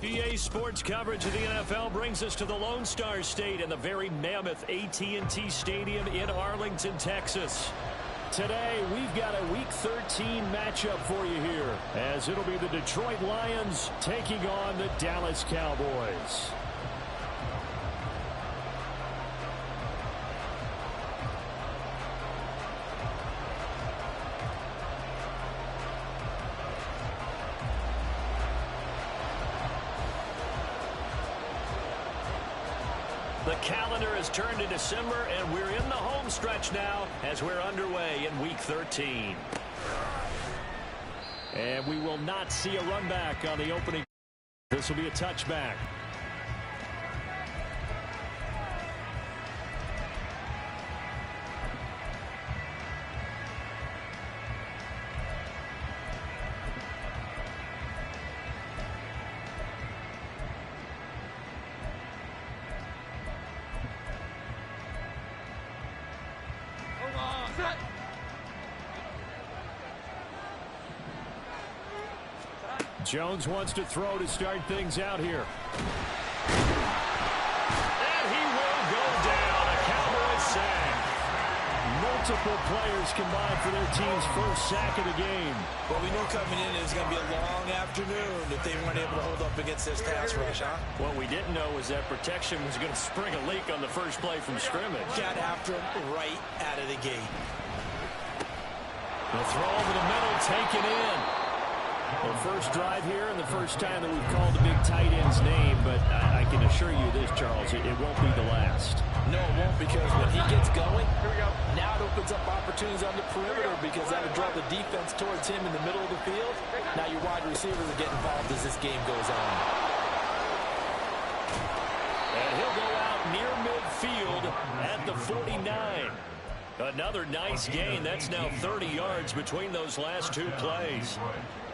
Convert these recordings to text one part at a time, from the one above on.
EA Sports coverage of the NFL brings us to the Lone Star State and the very mammoth AT&T Stadium in Arlington, Texas. Today, we've got a Week 13 matchup for you here, as it'll be the Detroit Lions taking on the Dallas Cowboys. The calendar has turned to December, and we're in the home stretch now as we're underway in Week 13. And we will not see a run back on the opening. This will be a touchback. Jones wants to throw to start things out here. And he will go down. A Cowboys sack. Multiple players combined for their team's first sack of the game. Well, we knew coming in it was going to be a long afternoon if they weren't able to hold up against this pass rush, huh? What we didn't know was that protection was going to spring a leak on the first play from scrimmage. Got after him right out of the gate. The throw over the middle, taken in. Well, first drive here and the first time that we've called the big tight end's name, but I can assure you this, Charles, it won't be the last. No, it won't, because when he gets going, now it opens up opportunities on the perimeter because that would draw the defense towards him in the middle of the field. Now your wide receivers will get involved as this game goes on. And he'll go out near midfield at the 49. Another nice gain. That's now 30 yards between those last two plays.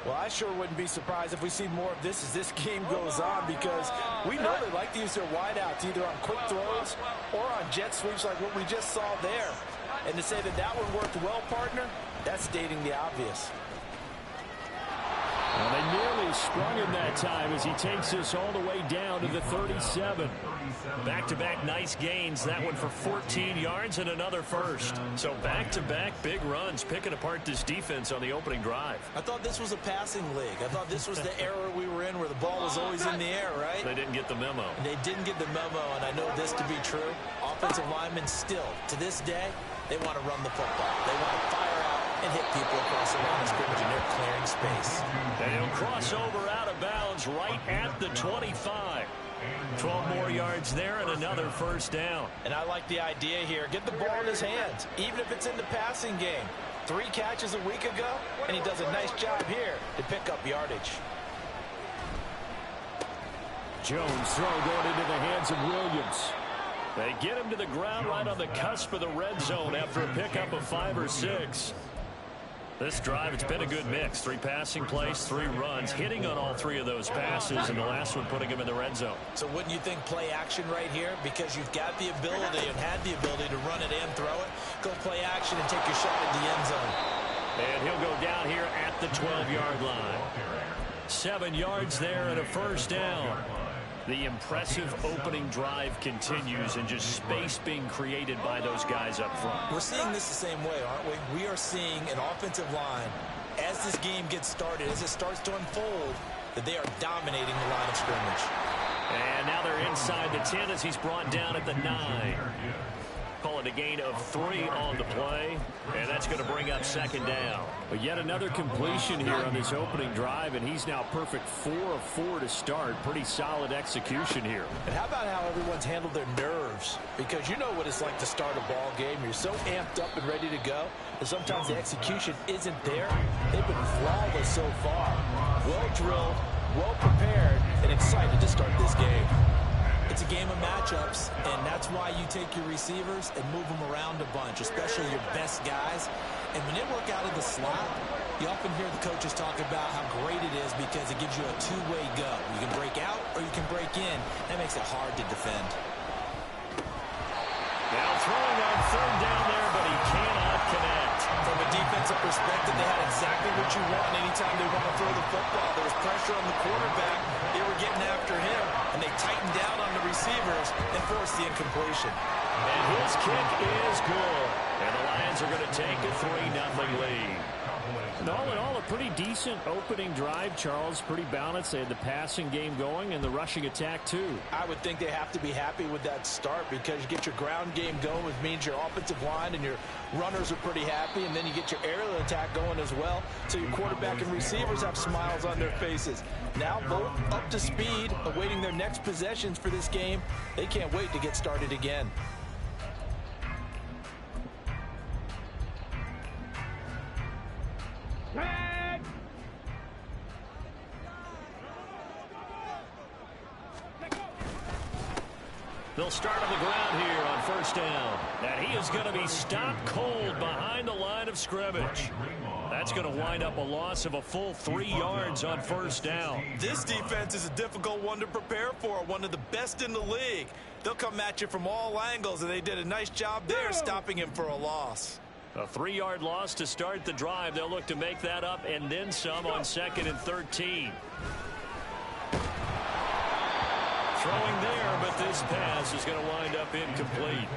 Well, I sure wouldn't be surprised if we see more of this as this game goes on, because we know they like to use their wideouts either on quick throws or on jet sweeps like what we just saw there. And to say that that one worked well, partner, that's stating the obvious. Well, they nearly sprung him that time as he takes us all the way down to the 37. Back-to-back nice gains. That one for 14 yards and another first. So back-to-back big runs, picking apart this defense on the opening drive. I thought this was a passing league. I thought this was the era we were in where the ball was always in the air, right? They didn't get the memo. They didn't get the memo, and I know this to be true. Offensive linemen still, to this day, they want to run the football. They want to fire out and hit people across the line of scrimmage, and they're clearing space. And he'll cross over out of bounds right at the 25. 12 more yards there and another first down. And I like the idea here. Get the ball in his hands, even if it's in the passing game. 3 catches a week ago, and he does a nice job here to pick up yardage. Jones throw going into the hands of Williams. They get him to the ground right on the cusp of the red zone after a pickup of 5 or 6. This drive, it's been a good mix. 3 passing plays, 3 runs, hitting on all 3 of those passes, and the last one putting him in the red zone. So wouldn't you think play action right here? Because you've got the ability and had the ability to run it and throw it. Go play action and take your shot at the end zone. And he'll go down here at the 12-yard line. 7 yards there and a first down. The impressive opening drive continues, and just space being created by those guys up front. We're seeing this the same way, aren't we? We are seeing an offensive line, as this game gets started, as it starts to unfold, that they are dominating the line of scrimmage. And now they're inside the 10 as he's brought down at the 9. Call it a gain of 3 on the play, and that's going to bring up second down. But yet another completion here on this opening drive, and he's now perfect 4 of 4 to start. Pretty solid execution here. And how about how everyone's handled their nerves? Because you know what it's like to start a ball game. You're so amped up and ready to go, and sometimes the execution isn't there. They've been flawless so far. Well drilled, well prepared, and excited to start this game. It's a game of matchups, and that's why you take your receivers and move them around a bunch, especially your best guys. And when they work out of the slot, you often hear the coaches talk about how great it is because it gives you a two-way go. You can break out or you can break in. That makes it hard to defend. Now throwing on third down there, but he cannot connect. From a defensive perspective, they had exactly what you want anytime they want to throw the football. There was pressure on the quarterback. They were getting after him, and they tightened down on the receivers and forced the incompletion. And his kick is good. And the Lions are going to take a 3-0 lead. And all in all, a pretty decent opening drive, Charles. Pretty balanced. They had the passing game going and the rushing attack, too. I would think they have to be happy with that start because you get your ground game going, which means your offensive line and your runners are pretty happy, and then you get your aerial attack going as well. So your quarterback and receivers have smiles on their faces. Now both up to speed, awaiting their next possessions for this game. They can't wait to get started again. They'll start on the ground here on first down. And he is going to be stopped cold behind the line of scrimmage. That's going to wind up a loss of a full 3 yards on first down. This defense is a difficult one to prepare for, one of the best in the league. They'll come at you from all angles, and they did a nice job there stopping him for a loss. A 3-yard loss to start the drive. They'll look to make that up and then some on 2nd and 13. Throwing there, but this pass is going to wind up incomplete.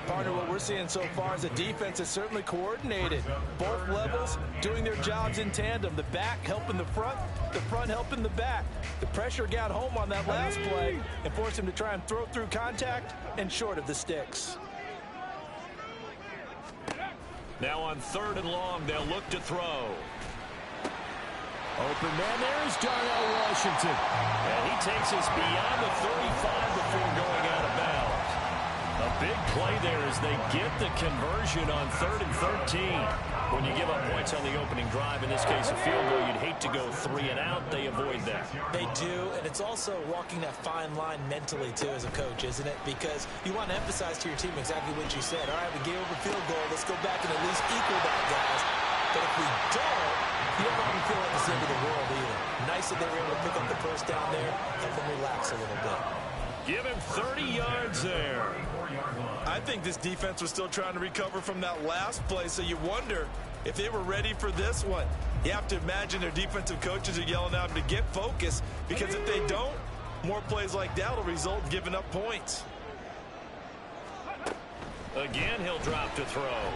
Partner, what we're seeing so far is a defense that's certainly coordinated. Both levels doing their jobs in tandem. The back helping the front helping the back. The pressure got home on that last play and forced him to try and throw through contact and short of the sticks. Now on 3rd and long, they'll look to throw. Open man, there's Darnell Washington. And he takes us beyond the 35 before going out of bounds. A big play there as they get the conversion on 3rd and 13. When you give up points on the opening drive, in this case a field goal, you'd hate to go 3 and out. They avoid that. They do, and it's also walking that fine line mentally, too, as a coach, isn't it? Because you want to emphasize to your team exactly what you said. All right, we gave up a field goal. Let's go back and at least equal that, guys. But if we don't, you don't want to feel like it's the end of the world either. Nice that they were able to pick up the first down there, help them relax a little bit. Give him 30 yards there. I think this defense was still trying to recover from that last play, so you wonder if they were ready for this one. You have to imagine their defensive coaches are yelling at them to get focused, because if they don't, more plays like that will result in giving up points. Again, he'll drop to throw.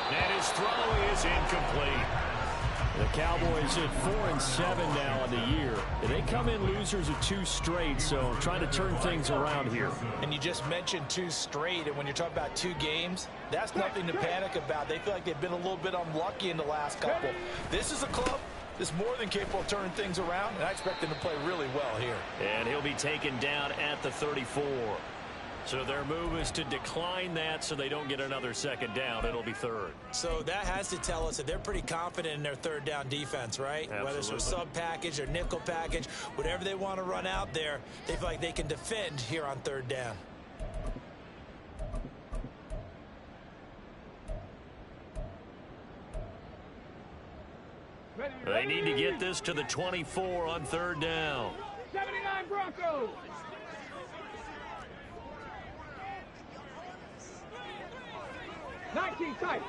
And his throw is incomplete. The Cowboys at 4-7 now on the year. They come in losers of 2 straight, so trying to turn things around here. And you just mentioned 2 straight, and when you're talking about 2 games, that's nothing to panic about. They feel like they've been a little bit unlucky in the last couple. This is a club that's more than capable of turning things around, and I expect them to play really well here. And he'll be taken down at the 34. So their move is to decline that so they don't get another 2nd down. It'll be 3rd. So that has to tell us that they're pretty confident in their 3rd down defense, right? Absolutely. Whether it's their sub package or nickel package, whatever they want to run out there, they feel like they can defend here on 3rd down. They need to get this to the 24 on 3rd down. 79 Broncos. Nineteen tight.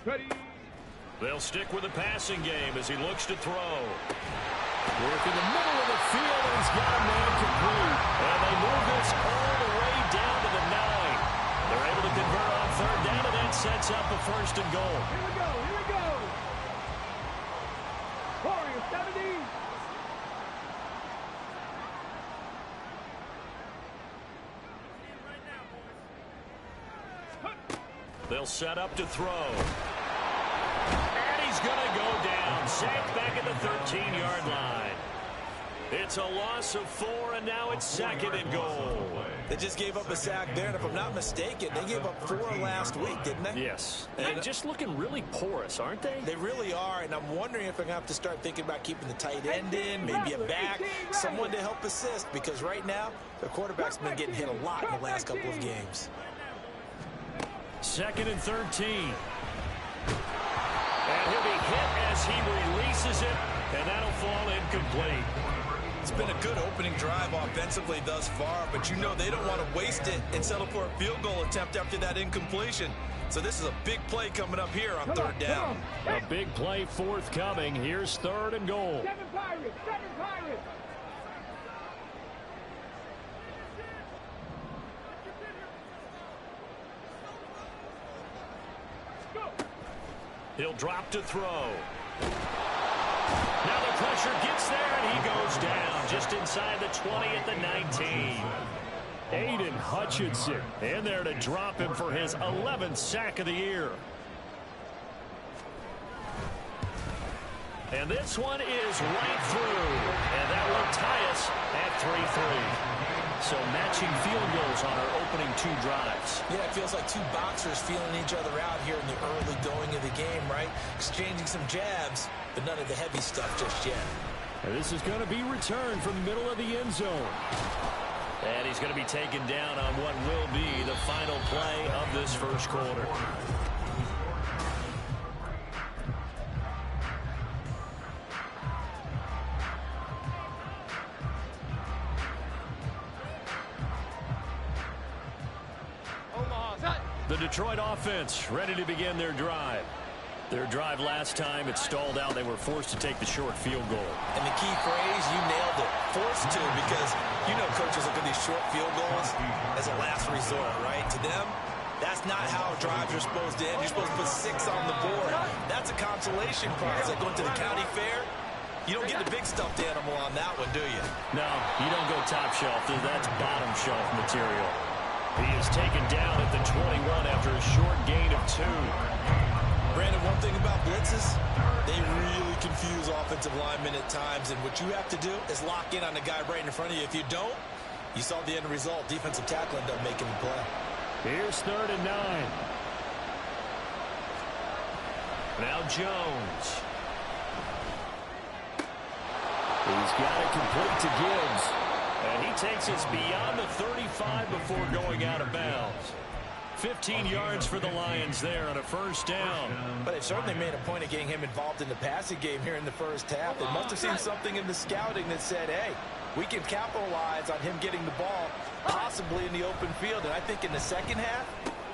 Ready. They'll stick with the passing game as he looks to throw. Work in the middle of the field, and he's got a man complete. And they move this all the way down to the 9. They're able to convert on 3rd down, and that sets up a 1st and goal. Here we go. Warriors 70. They'll set up to throw. And he's going to go down. Sacked back at the 13-yard line. It's a loss of 4, and now it's 2nd and goal. They just gave up a sack there, and if I'm not mistaken, they gave up 4 last week, didn't they? Yes. And just looking really porous, aren't they? They really are, and I'm wondering if I'm going to have to start thinking about keeping the tight end in, maybe a back, someone to help assist, because right now, their quarterback's been getting hit a lot in the last couple of games. 2nd and 13. And he'll be hit as he releases it, and that'll fall incomplete. It's been a good opening drive offensively thus far, but you know they don't want to waste it and settle for a field goal attempt after that incompletion. So this is a big play coming up here on third down. A big play forthcoming. Here's 3rd and goal. 7 Pirates! 7 Pirates! He'll drop to throw. Now the pressure gets there, and he goes down just inside the 20 at the 19. Aiden Hutchinson in there to drop him for his 11th sack of the year. And this one is right through. And that will tie us at 3-3. So matching field goals on our opening 2 drives. Yeah, it feels like 2 boxers feeling each other out here in the early going of the game, right? Exchanging some jabs, but none of the heavy stuff just yet. And this is going to be returned from the middle of the end zone. And he's going to be taken down on what will be the final play of this first quarter. The Detroit offense ready to begin their drive. Their drive last time, it stalled out. They were forced to take the short field goal. And the key phrase, you nailed it. Forced to, because you know coaches look at these short field goals as a last resort, right? To them, that's not how drives are supposed to end. You're supposed to put 6 on the board. That's a consolation prize. Like going to the county fair, you don't get the big stuffed animal on that one, do you? No, you don't go top shelf. That's bottom shelf material. He is taken down at the 21 after a short gain of 2. Brandon, one thing about blitzes, they really confuse offensive linemen at times, and what you have to do is lock in on the guy right in front of you. If you don't, you saw the end result. Defensive tackle ended up making the play. Here's 3rd and 9. Now Jones. He's got it complete to Gibbs. And he takes us beyond the 35 before going out of bounds. 15 yards for the Lions there on a first down. But they certainly made a point of getting him involved in the passing game here in the first half. They must have seen something in the scouting that said, hey, we can capitalize on him getting the ball, possibly in the open field. And I think in the second half,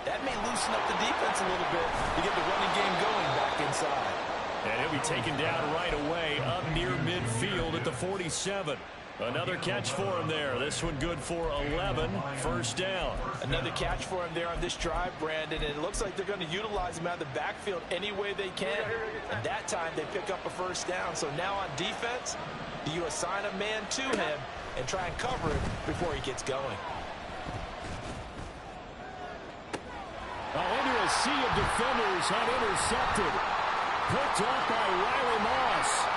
that may loosen up the defense a little bit to get the running game going back inside. And he'll be taken down right away up near midfield at the 47. Another catch for him there. This one good for 11. First down. Another catch for him there on this drive, Brandon. And it looks like they're going to utilize him out of the backfield any way they can. And that time they pick up a first down. So now on defense, do you assign a man to him and try and cover him before he gets going? Into a sea of defenders, unintercepted. Picked up by Riley Moss.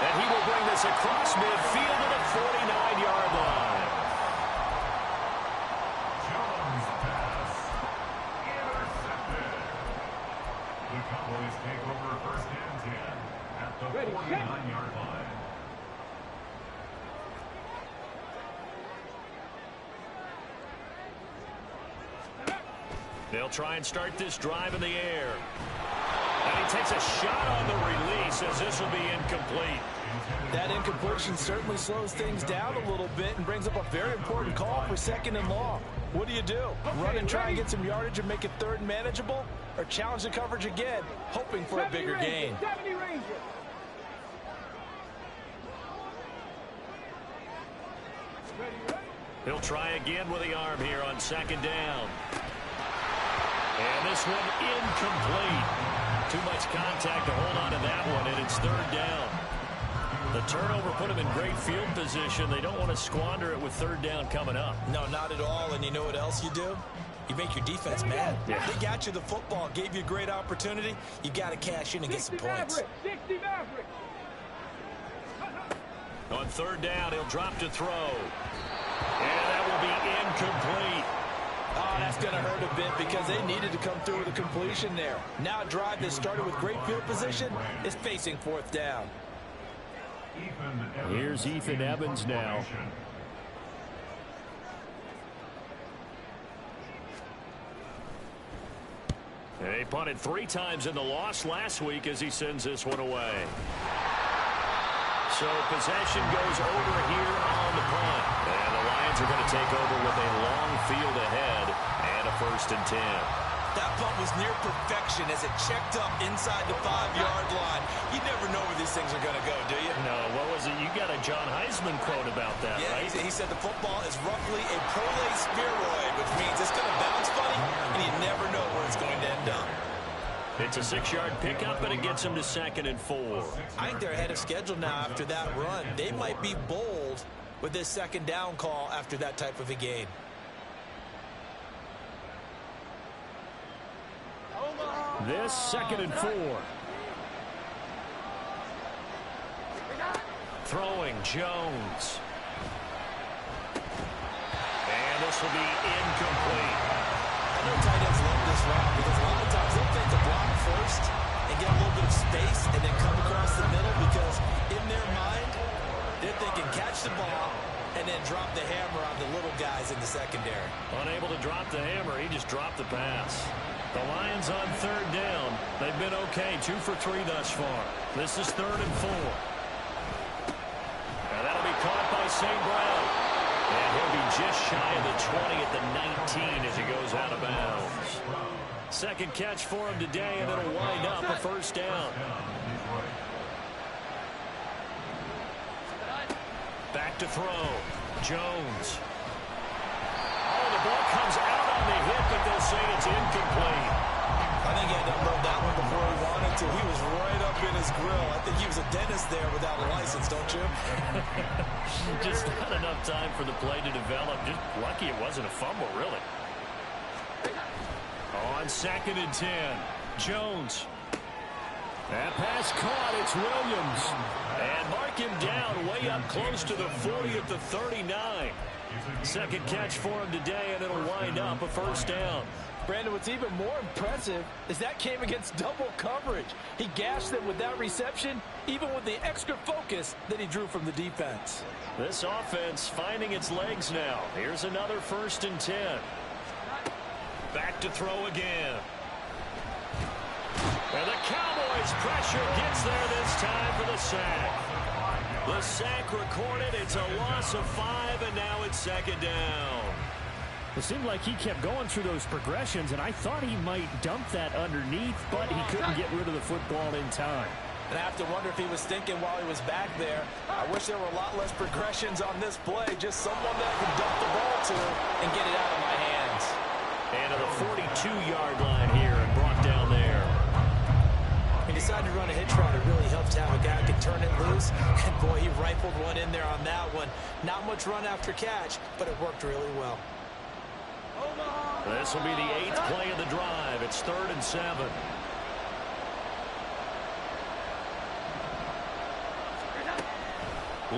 And he will bring this across midfield to the 49-yard line. Jones pass intercepted. The Cowboys take over 1st and 10 at the 49-yard line. They'll try and start this drive in the air. And he takes a shot on the release as this will be incomplete. That incompletion certainly slows things down a little bit and brings up a very important call for 2nd and long. What do you do? Run and try and get some yardage and make it 3rd and manageable? Or challenge the coverage again, hoping for a bigger gain? 70 Rangers! He'll try again with the arm here on 2nd down. And this one incomplete. Too much contact to hold on to that one, and it's 3rd down. The turnover put them in great field position. They don't want to squander it with 3rd down coming up. No, not at all. And you know what else you do? You make your defense mad. Yeah. They got you the football, gave you a great opportunity. You got to cash in and get some points. 60 Mavericks! On 3rd down, he'll drop to throw. And that will be incomplete. Oh, that's going to hurt a bit because they needed to come through with a completion there. Now a drive that started with great field position is facing 4th down. Here's Ethan Evans now. And he punted 3 times in the loss last week as he sends this one away. So possession goes over here on the punt. And the Lions are going to take over with a long field ahead and a 1st and 10. That punt was near perfection as it checked up inside the 5-yard line. You never know where these things are going to go, do you? No, what was it? You got a John Heisman quote about that, yeah, right? He said the football is roughly a prolate spheroid, which means it's going to bounce funny, and you never know where it's going to end up. It's a 6-yard pickup, and it gets them to 2nd and 4. I think they're ahead of schedule now after that run. They might be bold with this 2nd down call after that type of a gain. This 2nd and 4. Throwing Jones. And this will be incomplete. I know tight ends love this route because a lot of times they'll take the block first and get a little bit of space and then come across the middle because in their mind, they're thinking catch the ball and then drop the hammer on the little guys in the secondary. Unable to drop the hammer, he just dropped the pass. The Lions on 3rd down. They've been okay, 2 for 3 thus far. This is 3rd and 4. And that'll be caught by St. Brown. And he'll be just shy of the 20 at the 19 as he goes out of bounds. 2nd catch for him today, and it'll wind up a 1st down. Back to throw. Jones. Oh, the ball comes out on the hit, but they'll say it's incomplete. I think he had to unload that one before he wanted to. He was right up in his grill. I think he was a dentist there without a license, don't you? Just not enough time for the play to develop. Just lucky it wasn't a fumble, really. On 2nd and 10, Jones. That pass caught. It's Williams. And mark him down way up close to the 40 at the 39. 2nd catch for him today, and it'll wind up a 1st down. Brandon, what's even more impressive is that came against double coverage. He gashed them with that reception, even with the extra focus that he drew from the defense. This offense finding its legs now. Here's another 1st and 10. Back to throw again. And the Cowboys pressure gets there this time for the sack. The sack recorded. It's a loss of 5, and now it's 2nd down. It seemed like he kept going through those progressions, and I thought he might dump that underneath, but he couldn't get rid of the football in time. And I have to wonder if he was thinking while he was back there, I wish there were a lot less progressions on this play, just someone that I could dump the ball to and get it out of my hands. And to the 42-yard line here and brought down there. He decided to run a hitch route. It really helps to have a guy who can turn it loose. And, boy, he rifled one in there on that one. Not much run after catch, but it worked really well. This will be the 8th play of the drive. It's 3rd and 7.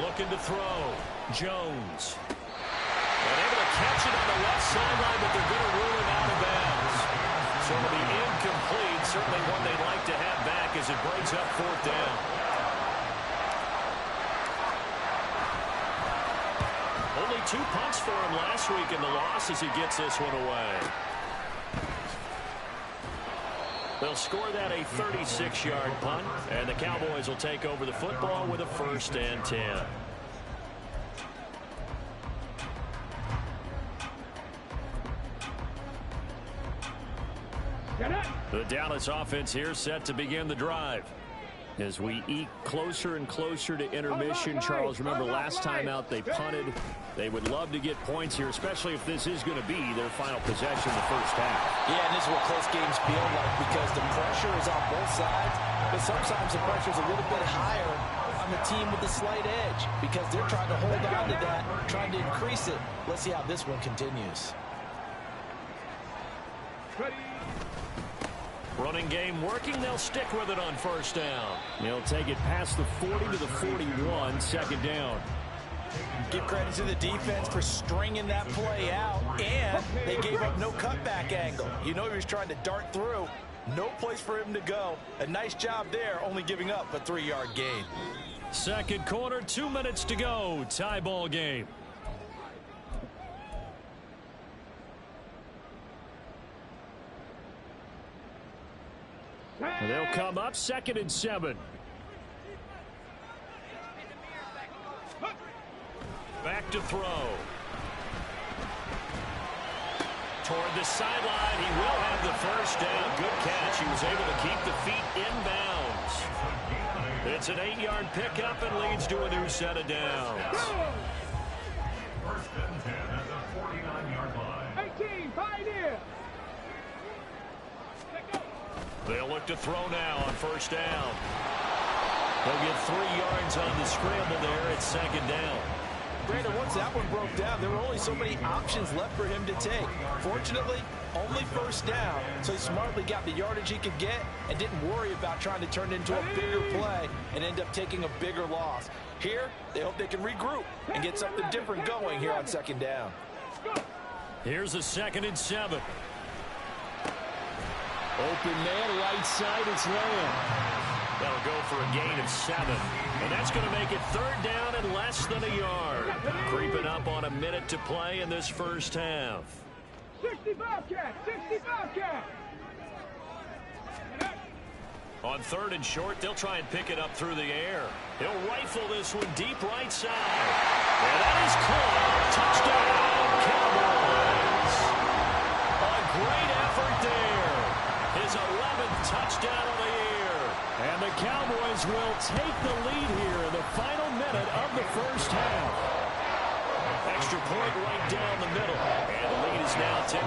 Looking to throw. Jones. And able to catch it on the left sideline, but they're going to rule him out of bounds. So it'll be incomplete. Certainly one they'd like to have back as it brings up 4th down. Only 2 punts for him last week in the loss as he gets this one away. They'll score that a 36-yard punt, and the Cowboys will take over the football with a 1st and 10. The Dallas offense here set to begin the drive. As we eke closer and closer to intermission, Charles, remember last time out they punted. They would love to get points here, especially if this is going to be their final possession in the 1st half. Yeah, and this is what close games feel like because the pressure is on both sides, but sometimes the pressure is a little bit higher on the team with the slight edge because they're trying to hold on to that, trying to increase it. Let's see how this one continues. Running game working. They'll stick with it on 1st down. They'll take it past the 40 to the 41, 2nd down. Give credit to the defense for stringing that play out, and they gave up no cutback angle. You know he was trying to dart through. No place for him to go. A nice job there, only giving up a 3-yard gain. 2nd quarter, 2 minutes to go. Tie ball game. They'll come up 2nd and 7. Back to throw. Toward the sideline, he will have the first down. Good catch. He was able to keep the feet inbounds. It's an 8-yard pickup and leads to a new set of downs. First and 10 at the 49-yard line. 18, Pioneer. They'll look to throw now on first down. They'll get 3 yards on the scramble there at second down. Brandon, once that one broke down, there were only so many options left for him to take. Fortunately, only first down, so he smartly got the yardage he could get and didn't worry about trying to turn it into a bigger play and end up taking a bigger loss. Here, they hope they can regroup and get something different going here on second down. Here's a 2nd and 7. Open man, right side, it's Lamb. That'll go for a gain of 7. And that's going to make it 3rd down and less than a yard. Creeping up on a minute to play in this first half. 60 Bobcat, 60 Bobcat. On 3rd and short, they'll try and pick it up through the air. He'll rifle this one deep right side. And that is caught. Touchdown, Cowboys. A great effort there. His 11th touchdown of the year. And the Cowboys will take the lead here in the final minute of the first half. Extra point right down the middle. And the lead is now 10-3.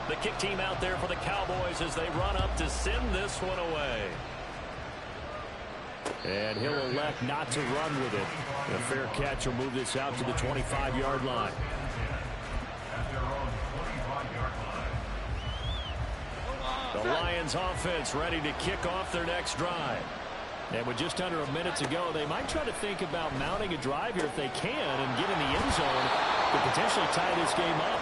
The kick team out there for the Cowboys as they run up to send this one away. And he'll elect not to run with it. A fair catch will move this out to the 25-yard line. The Lions offense ready to kick off their next drive. And with just under a minute to go, they might try to think about mounting a drive here if they can and get in the end zone to potentially tie this game up.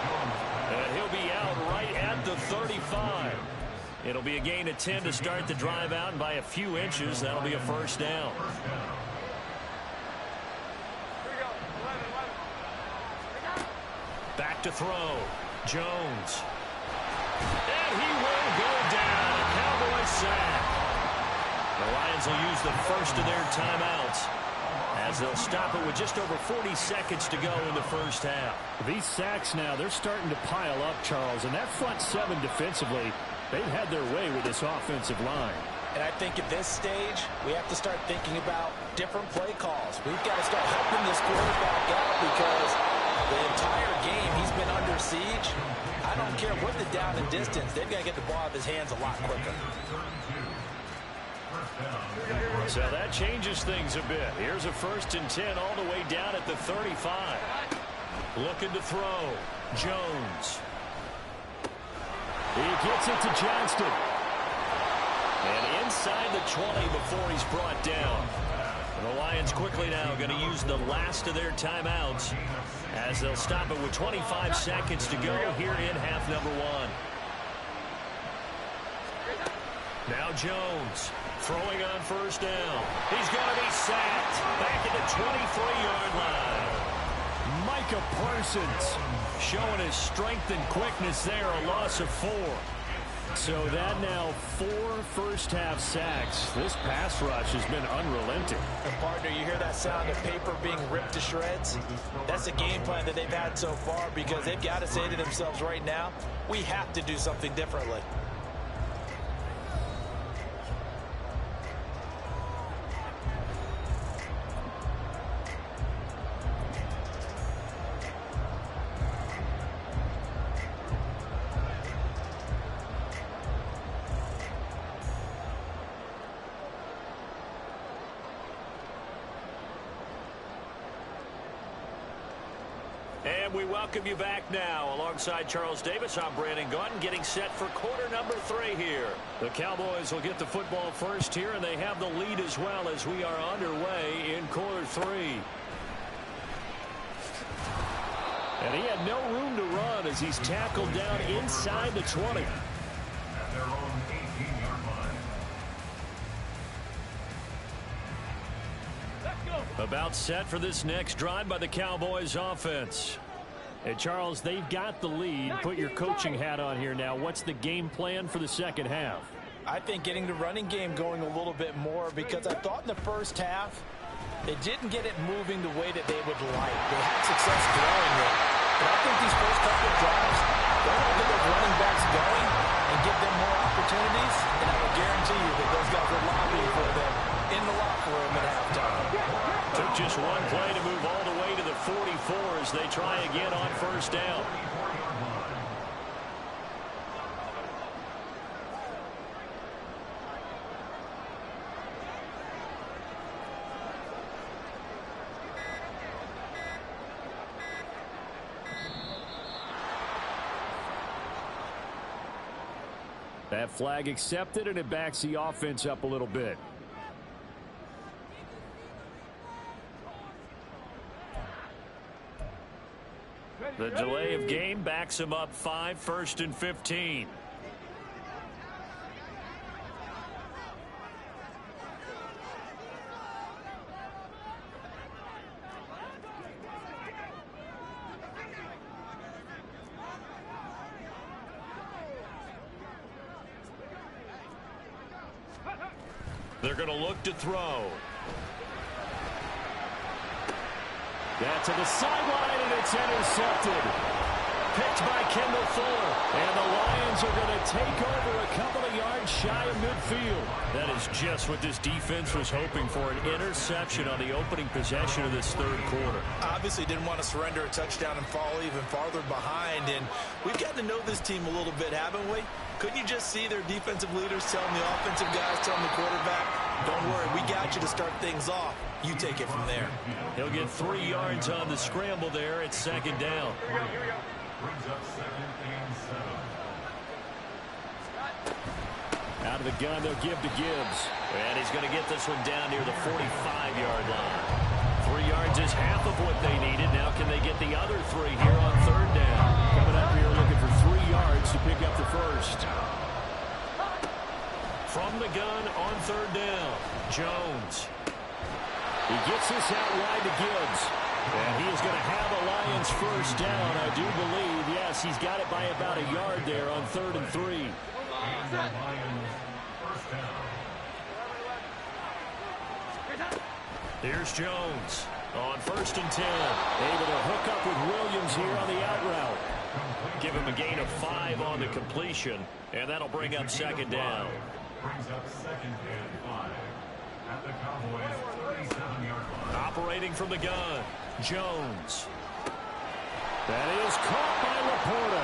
And he'll be out right at the 35. It'll be a gain of 10 to start the drive out, and by a few inches, that'll be a first down. Back to throw. Jones. And he will go down. A Cowboys sack. The Lions will use the first of their timeouts as they'll stop it with just over 40 seconds to go in the first half. These sacks now, they're starting to pile up, Charles, and that front 7 defensively, they've had their way with this offensive line. And I think at this stage, we have to start thinking about different play calls. We've got to start helping this quarterback out because the entire game he's been under siege. I don't care what the down and distance, they've got to get the ball out of his hands a lot quicker. So that changes things a bit. Here's a 1st and 10 all the way down at the 35. Looking to throw. Jones. He gets it to Johnston. And inside the 20 before he's brought down. And the Lions quickly now going to use the last of their timeouts as they'll stop it with 25 seconds to go here in half number 1. Now Jones throwing on first down. He's going to be sacked back at the 23-yard line. Micah Parsons showing his strength and quickness there, a loss of 4. So that now 4 first-half sacks. This pass rush has been unrelenting. And partner, you hear that sound of paper being ripped to shreds? That's the game plan that they've had so far because they've got to say to themselves right now, we have to do something differently. And we welcome you back now. Alongside Charles Davis, I'm Brandon Gaudin, getting set for quarter number 3 here. The Cowboys will get the football first here, and they have the lead as well as we are underway in quarter 3. And he had no room to run as he's tackled down inside the 20. At their own 18-yard line. About set for this next drive by the Cowboys offense. Hey, Charles, they've got the lead. Put your coaching hat on here now. What's the game plan for the second half? I think getting the running game going a little bit more, because I thought in the first half they didn't get it moving the way that they would like. They had success throwing it, but I think these first couple of drives, they're going to get those running backs going and give them more opportunities, and I will guarantee you that those guys are lobbying for them in the locker room at halftime. Took just one play to move all the way to the 44 as they try again on first down. That flag accepted, and it backs the offense up a little bit. The delay of game backs him up 5, 1st and 15. They're going to look to throw. That's to the sideline, and it's intercepted. Picked by Kendall Fuller. And the Lions are going to take over a couple of yards shy of midfield. That is just what this defense was hoping for, an interception on the opening possession of this third quarter. Obviously didn't want to surrender a touchdown and fall even farther behind, and we've gotten to know this team a little bit, haven't we? Couldn't you just see their defensive leaders telling the offensive guys, telling the quarterback, don't worry, we got you to start things off. You take it from there. He'll get 3 yards on the scramble there at second down. Brings up 2nd and 7. Out of the gun, they'll give to Gibbs. And he's going to get this one down near the 45-yard line. 3 yards is half of what they needed. Now can they get the other 3 here on third down? Coming up here looking for 3 yards to pick up the first. From the gun on third down, Jones. He gets this out wide to Gibbs. And he is going to have a Lions first down, I do believe. Yes, he's got it by about a yard there on 3rd and 3. And the Lions first down. Here's Jones on 1st and 10. Able to hook up with Williams here on the out route. Give him a gain of 5 on the completion, and that'll bring up second down. Brings up 2nd and 5 at the Cowboys 37-yard line. Operating from the gun, Jones. That is caught by Laporta.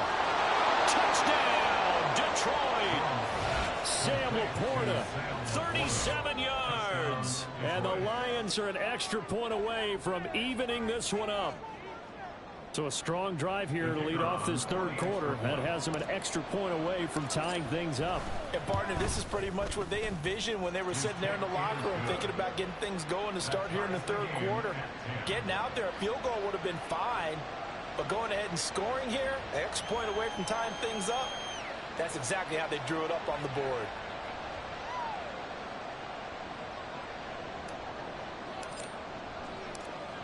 Touchdown, Detroit. Sam Laporta, 37 yards. And the Lions are an extra point away from evening this one up. So a strong drive here to lead off this third quarter. That has them an extra point away from tying things up. And partner, this is pretty much what they envisioned when they were sitting there in the locker room thinking about getting things going to start here in the third quarter. Getting out there, a field goal would have been fine, but going ahead and scoring here, an extra point away from tying things up, that's exactly how they drew it up on the board.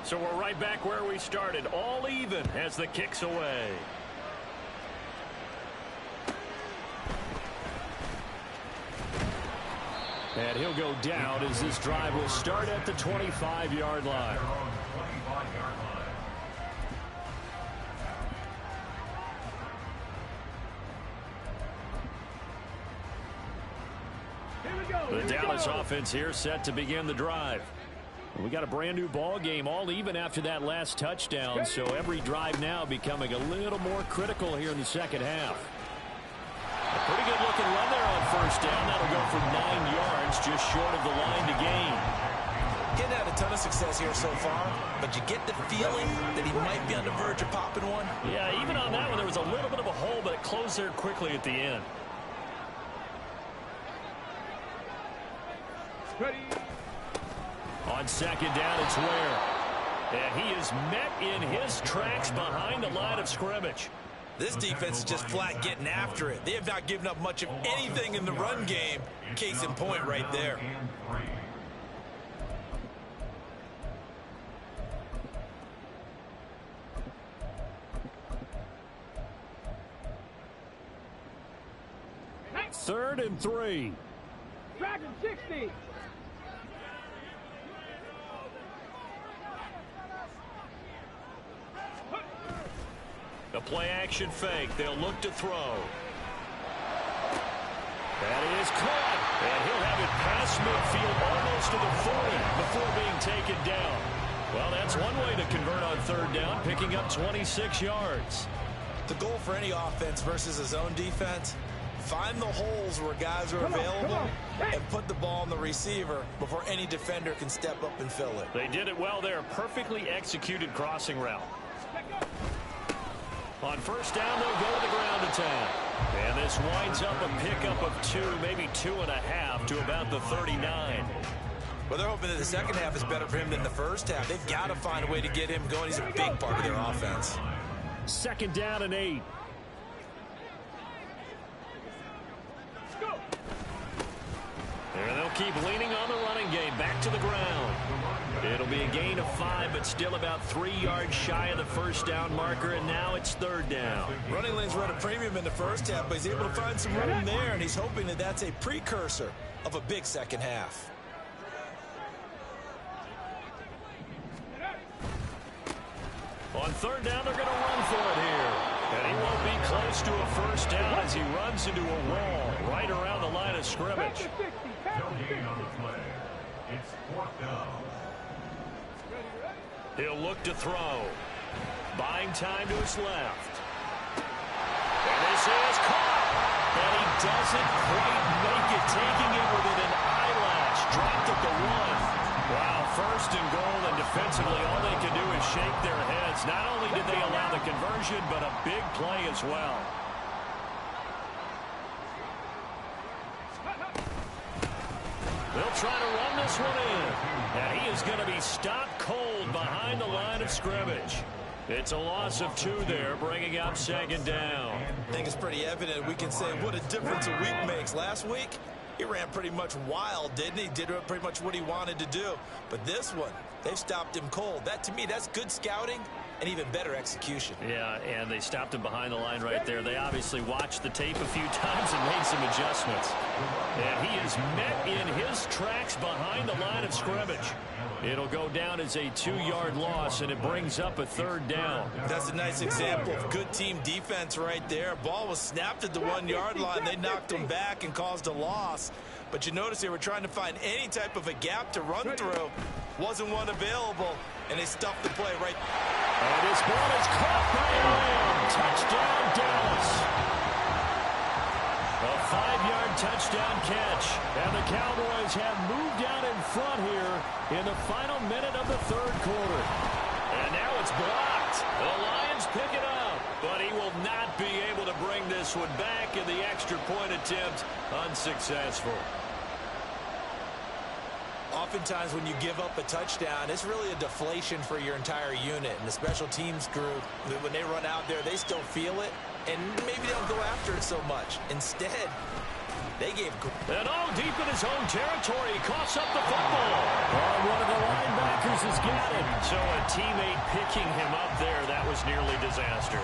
So we're right back where we started, all even as the kick's away. And he'll go down as this drive will start at the 25-yard line. The Dallas offense here set to begin the drive. We got a brand new ball game, all even after that last touchdown, so every drive now becoming a little more critical here in the second half. A pretty good looking run there on first down. That'll go for 9 yards, just short of the line to gain. Getting out a ton of success here so far, but you get the feeling that he might be on the verge of popping one. Yeah, even on that one, there was a little bit of a hole, but it closed there quickly at the end. Ready. On second down, it's Ware. And he is met in his tracks behind the line of scrimmage. This defense is just flat getting after it. They have not given up much of anything in the run game. Case in point right there. 3rd and 3. Dragon 60. The play action fake. They'll look to throw. That is caught. And he'll have it past midfield almost to the 40 before being taken down. Well, that's one way to convert on 3rd down, picking up 26 yards. The goal for any offense versus his own defense, find the holes where guys are available and put the ball on the receiver before any defender can step up and fill it. They did it well there. Perfectly executed crossing route. On 1st down, they'll go to the ground attack. And this winds up a pickup of 2, maybe 2.5 to about the 39. Well, they're hoping that the second half is better for him than the first half. They've got to find a way to get him going. He's a big part of their offense. 2nd down and 8. There they'll keep leaning on the running game. Back to the ground. It'll be a gain of 5, but still about 3 yards shy of the 1st down marker, and now it's 3rd down. Running lanes run a premium in the first half, but he's able to find some room there, and he's hoping that that's a precursor of a big second half. On 3rd down, they're going to run for it here. And he won't be close to a 1st down as he runs into a wall right around the line of scrimmage. No gain on the play. It's 4th down. He'll look to throw. Buying time to his left. And this is caught. And he doesn't quite make it, taking it within an eyelash. Dropped at the 1. Wow, 1st and goal, and defensively all they can do is shake their heads. Not only did they allow the conversion, but a big play as well. They'll try to run this one in. And he is going to be stopped cold behind the line of scrimmage. It's a loss of 2 there, bringing up 2nd down. I think it's pretty evident. We can say what a difference a week makes. Last week, he ran pretty much wild, didn't he? Did pretty much what he wanted to do. But this one, they've stopped him cold. That, to me, that's good scouting and even better execution. Yeah, and they stopped him behind the line right there. They obviously watched the tape a few times and made some adjustments. And he is met in his tracks behind the line of scrimmage. It'll go down as a 2-yard loss, and it brings up a 3rd down. That's a nice example of good team defense right there. Ball was snapped at the 1-yard line. They knocked him back and caused a loss. But you notice they were trying to find any type of a gap to run through. Wasn't one available, and they stuffed the play right. And this ball is caught by Lamb. Touchdown, Dallas. A 5-yard touchdown catch. And the Cowboys have moved out in front here in the final minute of the 3rd quarter. And now it's blocked. The Lions pick it up, but he will not be able to bring this one back, and the extra point attempt unsuccessful. Oftentimes when you give up a touchdown, it's really a deflation for your entire unit. And the special teams group, when they run out there, they still feel it, and maybe they don't go after it so much. Instead, they gave... And all deep in his own territory, he coughs up the football. Oh, one of the linebackers has got it. So a teammate picking him up there, that was nearly disaster.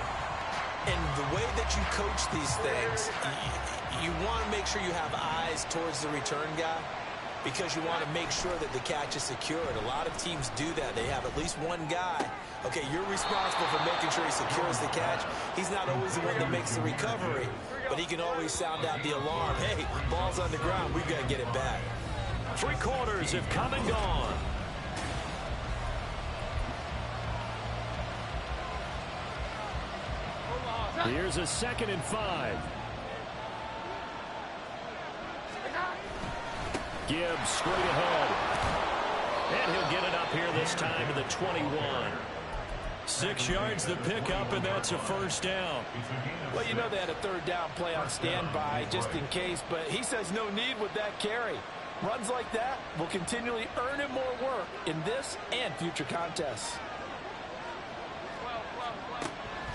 And the way that you coach these things, you want to make sure you have eyes towards the return guy, because you want to make sure that the catch is secured. A lot of teams do that. They have at least one guy. Okay, you're responsible for making sure he secures the catch. He's not always the one that makes the recovery, but he can always sound out the alarm. Hey, ball's on the ground. We've got to get it back. 3 quarters have come and gone. Here's a 2nd and 5. Gibbs straight ahead. And he'll get it up here this time to the 21. 6 yards the pickup, and that's a 1st down. Well, you know they had a 3rd down play on standby just in case, but he says no need with that carry. Runs like that will continually earn him more work in this and future contests.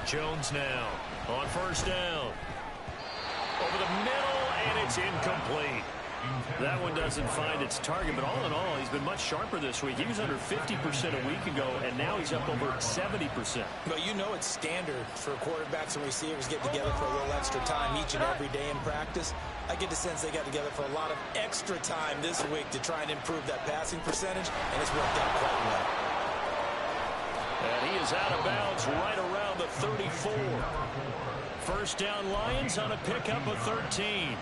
Jones now on 1st down. Over the middle, and it's incomplete. That one doesn't find its target, but all in all, he's been much sharper this week. He was under 50% a week ago, and now he's up over 70%. But you know it's standard for quarterbacks and receivers get together for a little extra time each and every day in practice. I get the sense they got together for a lot of extra time this week to try and improve that passing percentage, and it's worked out quite well. And he is out of bounds right around the 34. First down Lions on a pickup of 13.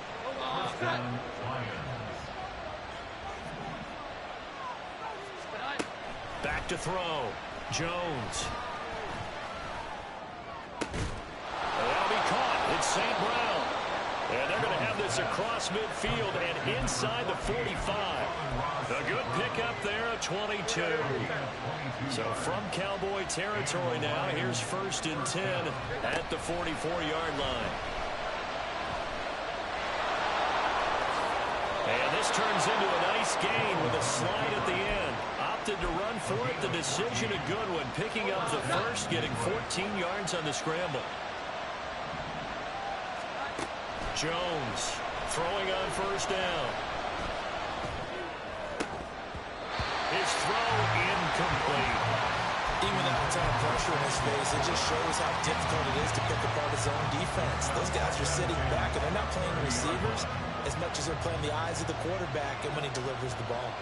Back to throw. Jones. That'll be caught. It's St. Brown. And they're going to have this across midfield and inside the 45. A good pickup there at 22. So from Cowboy territory now, here's 1st and 10 at the 44-yard line. And this turns into a nice gain with a slide at the end. Opted to run for it. The decision a good one. Picking up the first, getting 14 yards on the scramble. Jones throwing on 1st down. His throw incomplete. Even without a ton of pressure in his face, it just shows how difficult it is to pick apart his own defense. Those guys are sitting back, and they're not playing receivers as much as they're playing the eyes of the quarterback and when he delivers the ball.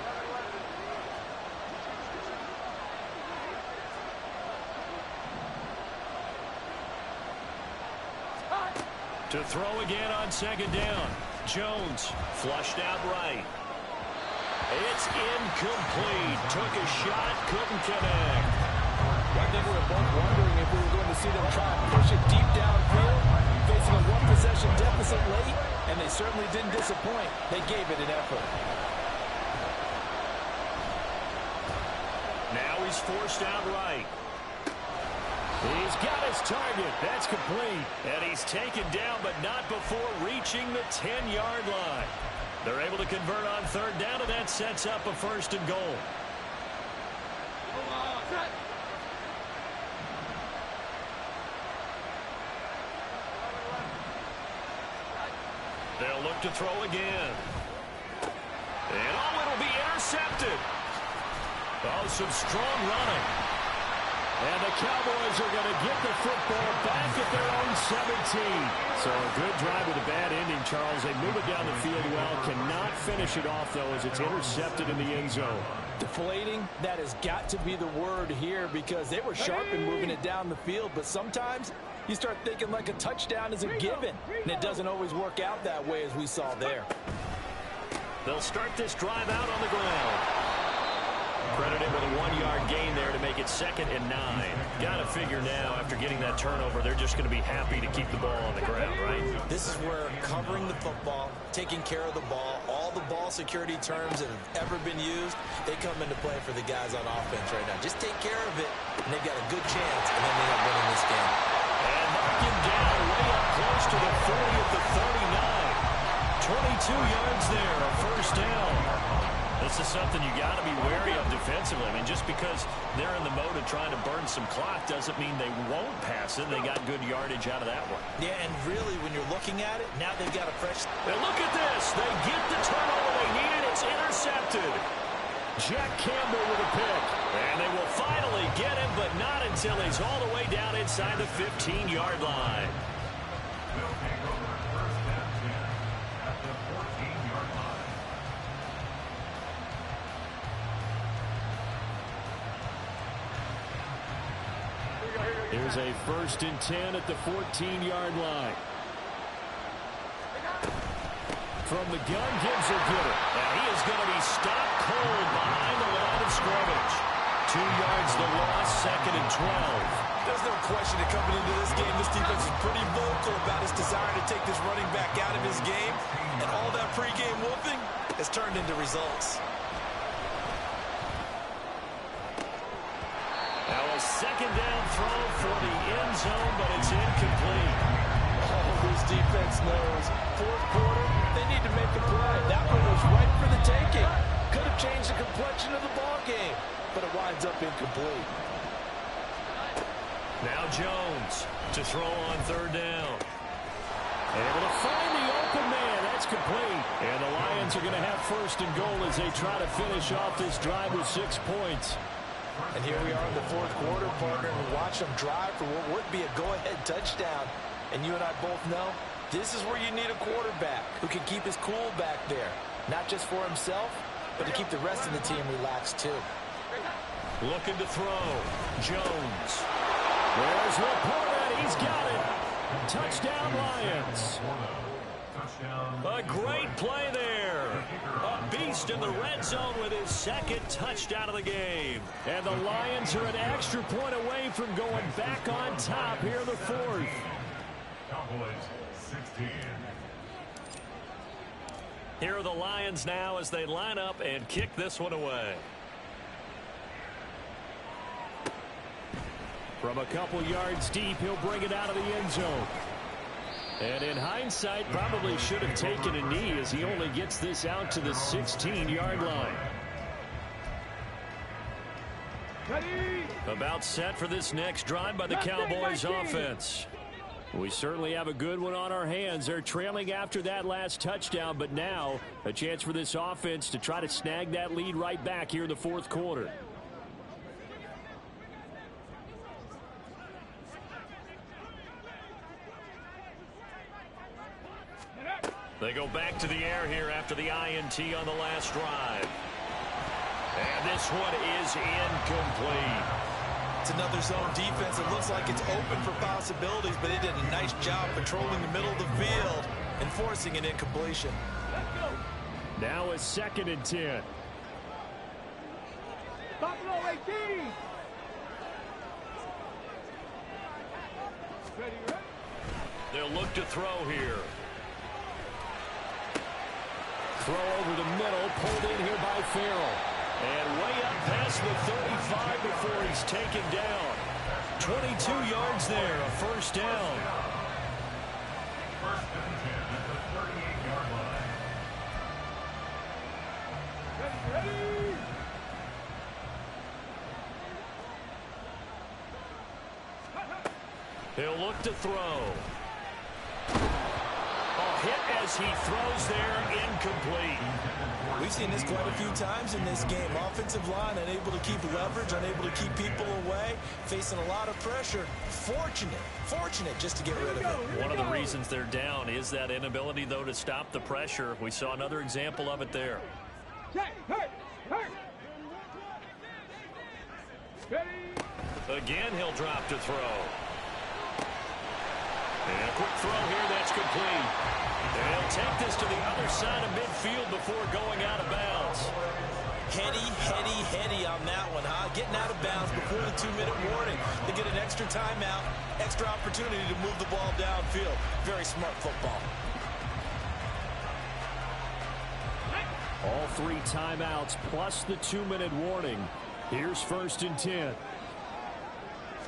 To throw again on 2nd down. Jones flushed out right. It's incomplete. Took a shot, couldn't connect. I think we were both wondering if we were going to see them try and push it deep downfield, facing a one-possession deficit late, and they certainly didn't disappoint. They gave it an effort. Now he's forced out right. He's got his target. That's complete. And he's taken down, but not before reaching the 10-yard line. They're able to convert on 3rd down, and that sets up a 1st and goal. They'll look to throw again. And it'll be intercepted. Oh, some strong running. And the Cowboys are going to get the football back at their own 17. So a good drive with a bad ending, Charles. They move it down the field well. Cannot finish it off, though, as it's intercepted in the end zone. Deflating, that has got to be the word here because they were sharp in moving it down the field. But sometimes you start thinking like a touchdown is a given. And it doesn't always work out that way as we saw there. They'll start this drive out on the ground. Credited with a 1-yard gain there to make it 2nd and 9. Got to figure now, after getting that turnover, they're just going to be happy to keep the ball on the ground, right? This is where covering the football, taking care of the ball, all the ball security terms that have ever been used, they come into play for the guys on offense right now. Just take care of it, and they've got a good chance, and then they end up winning this game. And knock him down way up close to the 40 at the 39. 22 yards there, a 1st down. This is something you got to be wary of defensively. I mean, just because they're in the mode of trying to burn some clock doesn't mean they won't pass it. They got good yardage out of that one. Yeah, and really, when you're looking at it, now they've got a fresh... And look at this. They get the turnover they needed. It's intercepted. Jack Campbell with a pick. And they will finally get him, but not until he's all the way down inside the 15-yard line. Here's a 1st and 10 at the 14-yard line. From the gun, Gibbs will get it. And he is going to be stopped cold behind the line of scrimmage. 2 yards the loss, 2nd and 12. There's no question that coming into this game, this defense is pretty vocal about its desire to take this running back out of his game. And all that pregame whooping has turned into results. Now a 2nd down throw for the end zone, but it's incomplete. Oh, this defense knows. 4th quarter, they need to make a play. That one was right for the taking. Could have changed the complexion of the ball game, but it winds up incomplete. Now Jones to throw on 3rd down. Able to find the open man. That's complete. And the Lions are going to have first and goal as they try to finish off this drive with 6 points. And here we are in the fourth quarter, partner, and watch them drive for what would be a go-ahead touchdown. And you and I both know this is where you need a quarterback who can keep his cool back there. Not just for himself, but to keep the rest of the team relaxed too. Looking to throw. Jones. There's Laporta. He's got it. Touchdown, Lions. A great play there. A beast in the red zone with his second touchdown of the game. And the Lions are an extra point away from going back on top here in the fourth. Cowboys 16. Here are the Lions now as they line up and kick this one away. From a couple yards deep, he'll bring it out of the end zone. And in hindsight, probably should have taken a knee as he only gets this out to the 16-yard line. Ready. About set for this next drive by the Cowboys offense. We certainly have a good one on our hands. They're trailing after that last touchdown, but now a chance for this offense to try to snag that lead right back here in the fourth quarter. They go back to the air here after the INT on the last drive. And this one is incomplete. It's another zone defense. It looks like it's open for possibilities, but they did a nice job patrolling the middle of the field and forcing an incompletion. Now a 2nd and 10. Buffalo 18. Ready. They'll look to throw here. Throw over the middle, pulled in here by Farrell. And way up past the 35 before he's taken down. 22 yards there, a first down. First and 10 at the 38-yard line. Ready. He'll look to throw. Hit as he throws there, incomplete. We've seen this quite a few times in this game. Offensive line unable to keep leverage, unable to keep people away, facing a lot of pressure. Fortunate just to get rid of it. One of the reasons they're down is that inability, though, to stop the pressure. We saw another example of it there. Hurt. Ready. Again, he'll drop to throw. And a quick throw here, that's complete. And he'll take this to the other side of midfield before going out of bounds. Heady on that one, huh? Getting out of bounds before the 2-minute warning. They get an extra timeout, extra opportunity to move the ball downfield. Very smart football. All 3 timeouts plus the 2-minute warning. Here's 1st and 10.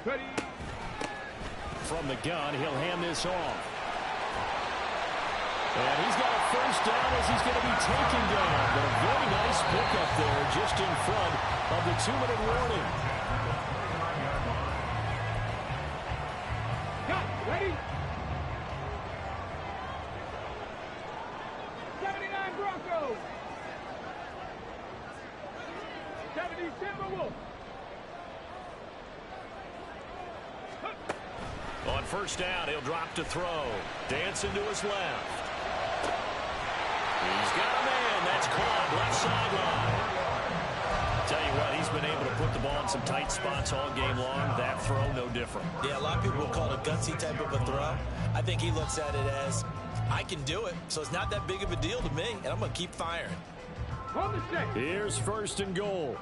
Ready. From the gun, he'll hand this off. And he's got a first down as he's going to be taken down. But a very nice pickup there just in front of the 2-minute warning. Got it. Ready. 79 Broncos. 70 Timberwolves. On first down, he'll drop to throw. Dancing to his left. He's got a man. That's caught left sideline. Tell you what, he's been able to put the ball in some tight spots all game long. That throw, no different. Yeah, a lot of people will call it a gutsy type of a throw. I think he looks at it as, I can do it, so it's not that big of a deal to me, and I'm going to keep firing. On the set. Here's 1st and goal.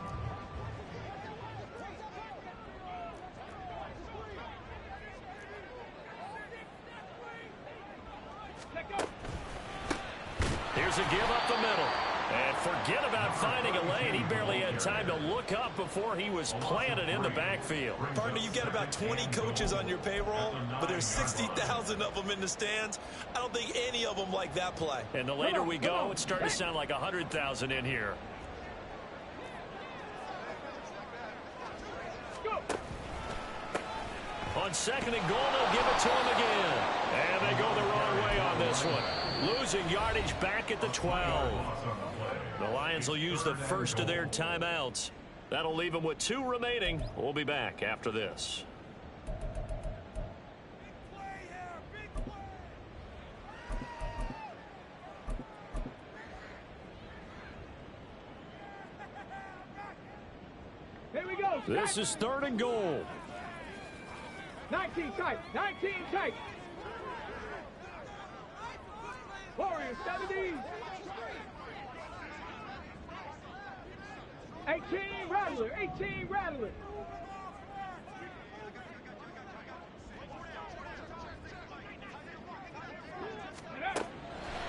Here's a give up the middle. And forget about finding a lane. He barely had time to look up before he was planted in the backfield. Partner, you've got about 20 coaches on your payroll, but there's 60,000 of them in the stands. I don't think any of them like that play. And the later we go, it's starting to sound like 100,000 in here. On 2nd and goal, they'll give it to him again. And And they go the wrong way on this one. Losing yardage back at the 12. The Lions will use the first of their timeouts. That'll leave them with 2 remaining. We'll be back after this. Here we go. This is 3rd and goal. 19 tight. 19 tight. Warriors 70. 18 Rattler. 18 Rattler.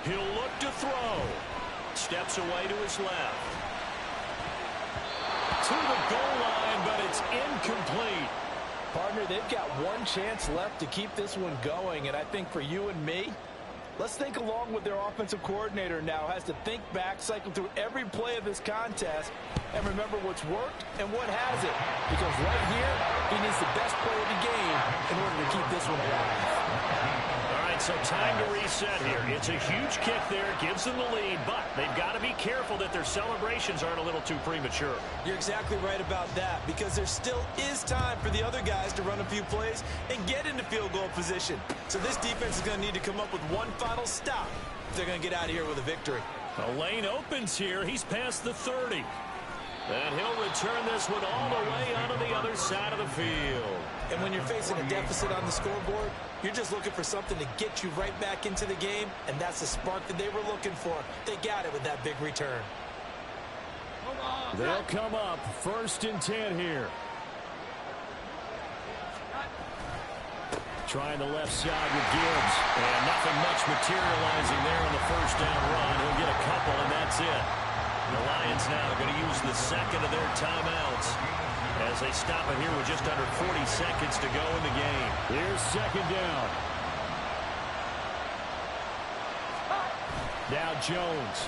He'll look to throw. Steps away to his left. To the goal line, but it's incomplete. Partner, they've got one chance left to keep this one going, and I think for you and me, let's think along with their offensive coordinator now. Has to think back, cycle through every play of this contest, and remember what's worked and what hasn't. Because right here, he needs the best play of the game in order to keep this one alive. All right, so time to reset here. It's a huge kick there, gives them the lead, but they've got to be careful that their celebrations aren't a little too premature. You're exactly right about that, because there still is time for the other guys to run a few plays and get into field goal position. So this defense is going to need to come up with one final stop if they're going to get out of here with a victory. The lane opens here. He's past the 30. And he'll return this one all the way onto the other side of the field. And when you're facing a deficit on the scoreboard, you're just looking for something to get you right back into the game, and that's the spark that they were looking for. They got it with that big return. They'll come up 1st and 10 here. Trying the left side with Gibbs. And nothing much materializing there on the 1st down run. He'll get a couple, and that's it. The Lions now going to use the second of their timeouts as they stop it here with just under 40 seconds to go in the game. Here's 2nd down. Now Jones.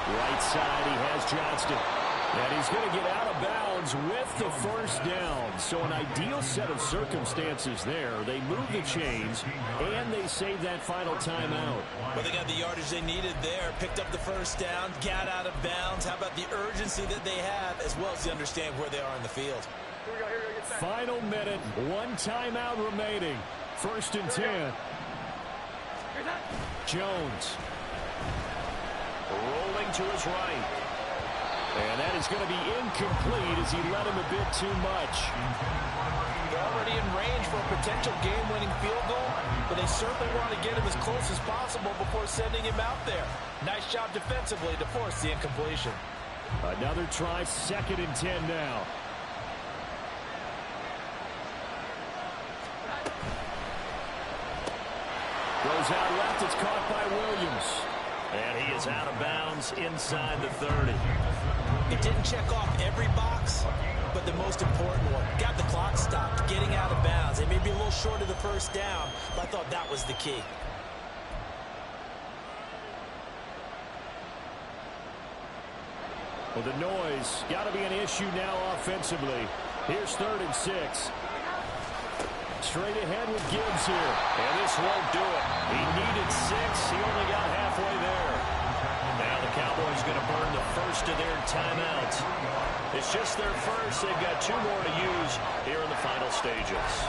Right side, he has Johnston. And he's going to get out of bounds with the 1st down. So an ideal set of circumstances there. They move the chains, and they save that final timeout. Well, they got the yardage they needed there, picked up the 1st down, got out of bounds. How about the urgency that they have, as well as to understand where they are in the field? Final minute, 1 timeout remaining. 1st and 10. Jones. Rolling to his right. And that is going to be incomplete as he led him a bit too much. They're already in range for a potential game-winning field goal, but they certainly want to get him as close as possible before sending him out there. Nice job defensively to force the incompletion. Another try, 2nd and 10 now. Goes out left, it's caught by Williams. And he is out of bounds inside the 30. It didn't check off every box, but the most important one. Got the clock stopped, getting out of bounds. They may be a little short of the 1st down, but I thought that was the key. Well, the noise got to be an issue now offensively. Here's 3rd and 6. Straight ahead with Gibbs here. And this won't do it. He needed 6. He only got halfway there. Now the Cowboys going to burn the 1st of their timeouts. It's just their 1st. They've got 2 more to use here in the final stages.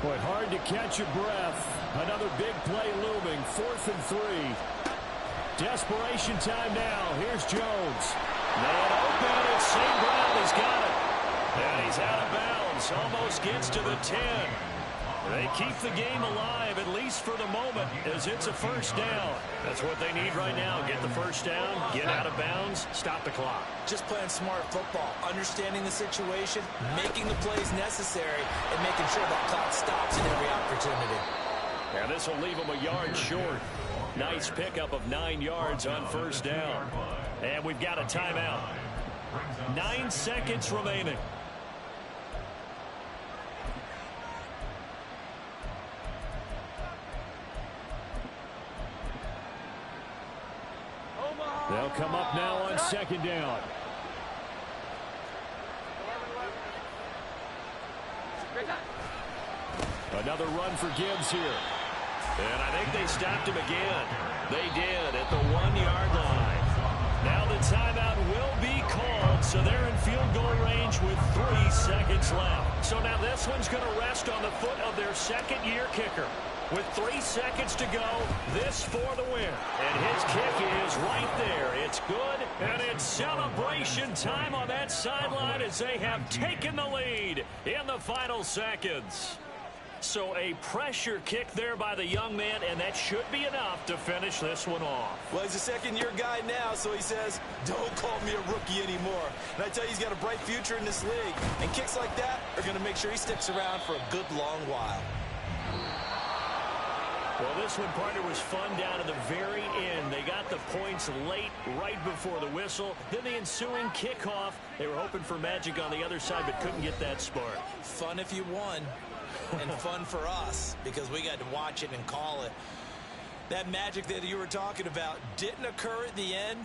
Boy, hard to catch your breath. Another big play looming. 4th and 3. Desperation time now. Here's Jones. Man open. It's St. Brown. He's got it. And he's out of bounds. Almost gets to the 10. They keep the game alive, at least for the moment, as it's a 1st down. That's what they need right now. Get the 1st down, get out of bounds, stop the clock. Just playing smart football, understanding the situation, making the plays necessary, and making sure that clock stops at every opportunity. And this will leave them a yard short. Nice pickup of 9 yards on first down. And we've got a timeout. 9 seconds remaining. They'll come up now on second down. Another run for Gibbs here. And I think they stopped him again. They did at the 1-yard line. Now the timeout will be called, so they're in field goal range with 3 seconds left. So now this one's going to rest on the foot of their second-year kicker. With 3 seconds to go, this for the win. And his kick is right there. It's good, and it's celebration time on that sideline as they have taken the lead in the final seconds. So a pressure kick there by the young man, and that should be enough to finish this one off. Well, he's a second-year guy now, so he says, don't call me a rookie anymore. And I tell you, he's got a bright future in this league. And kicks like that are going to make sure he sticks around for a good long while. Well, this one, partner, was fun down to the very end. They got the points late, right before the whistle. Then the ensuing kickoff. They were hoping for magic on the other side, but couldn't get that spark. Fun if you won, and fun for us, because we got to watch it and call it. That magic that you were talking about didn't occur at the end,